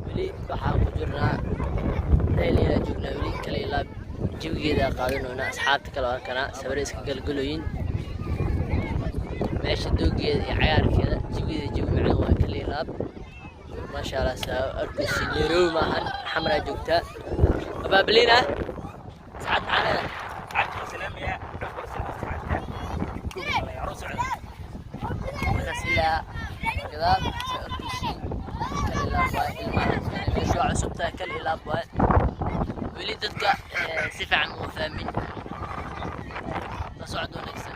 ولي waxaan ku jirnaa dayniile joognaa weli kala ilaab jawigeeda qaadanoona asxaabta kale waa kana sawir iska galgalooyin meesha doogeeda iyo cagaarkeeda jawigeeda jawi macaan waa kala ilaab maasha Allah saa arkaysi Nairobi maahan xamraa joogtaa abaabelina saacad macana عرفت سلامية غسيلة كذا سأركيشي كل الأبواب المعرض مشروع عصبتها كل الأبواب وليدتك سفع مفاهمين تصعدون أكثر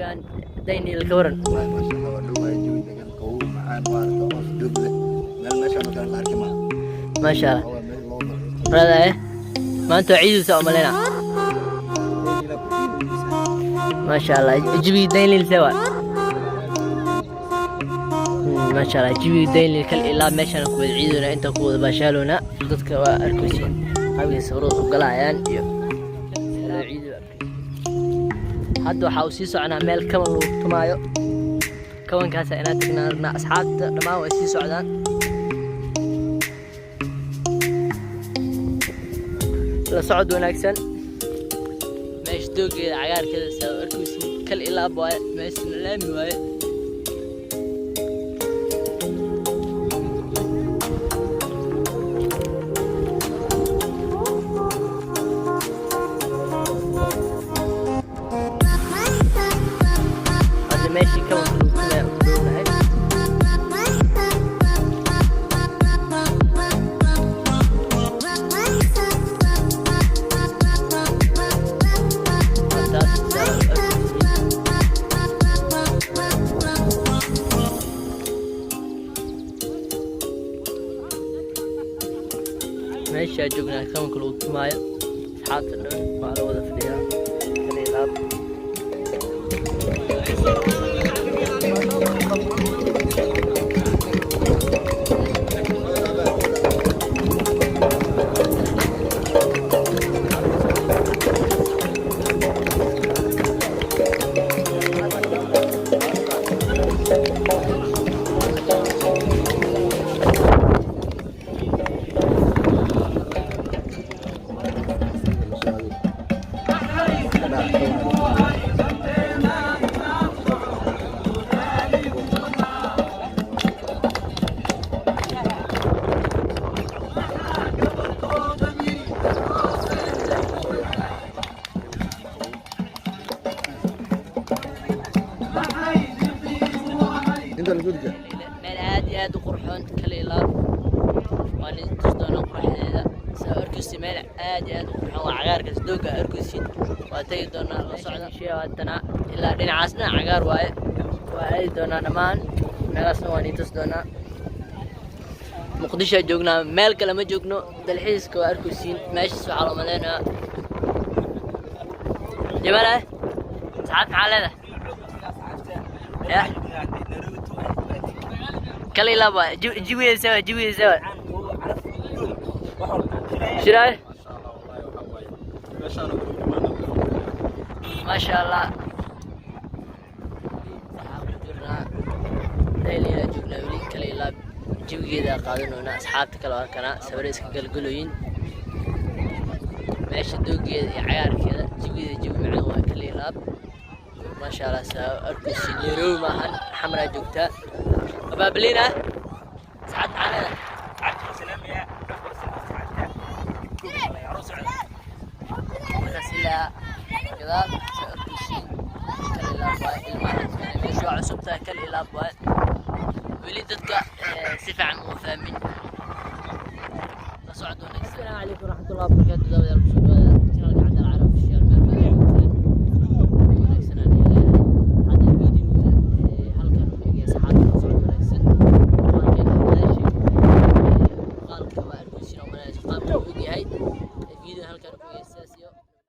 جوجان dayniile كورن ما شاء الله ودوما جوي دقن قوو معان وارد أوف دوبله مال ماشا مكان الأركي معه ما شاء الله هو مال لوضع هذا إيه ما أنتوا عيدوا سوا ملينا ما شاء الله جيبي dayniile سوا ما شاء الله جيبي dayniile كل إلا ماشان كود عيدنا أنت كود باشالونا ضدك وأركوسين هاي صورة وقلايان عيد هذا حاوسيسو أنا مال كمان تمايو كمان كاسة أنا تكنا أصحاب لما هو يسيسو عدان لا صعد وناكسن ماش دوقي عيار كذا سوا أركوسين كل إلا بواي ماش نلامي واي ماشي كمان ماشي جوجنا كمان كل وقت معي حاط النون مع الوضع فيها كان يلعب meel aad iyo aad u qurxoon kala ilaab waa la tusdoona qurxdeeda saa arkusi meel aad iyo aad u qurxoon waa cagaarkaas dooga arkusin waa tagi doonaa la socda shee haddana ilaa dhinacaas dhinac cagaar waaye waa aadi doonaa dhammaan meelaasna waa nii tus doonaa muqdisho joognaa meel kale ma joogno dalxiiska waa arkusiin meeshaas waxaa loo maleynayaa jabale saacad maxaa leedahay يا كلي لابا جيبي سوا شراي ما شاء الله dayniile joogna weli kala ilaab jawigeeda qaadanoona asxaabta kale waa kana sawir iska galgaloyin meesha doogeeda iyo cagaarkeeda jawigeeda jawi macaan waa kala ilaab ما شاء الله أركوسين يروم أهل حمرا جوكتا أبابلينا سعد على عبد السلام يا ونسلا كذا أركوسين كل الأبواب المعرض مشروع عصبتها كل الأبواب ولدتك سفع مفهمين تصعدون السلام عليكم ورحمة الله وبركاته.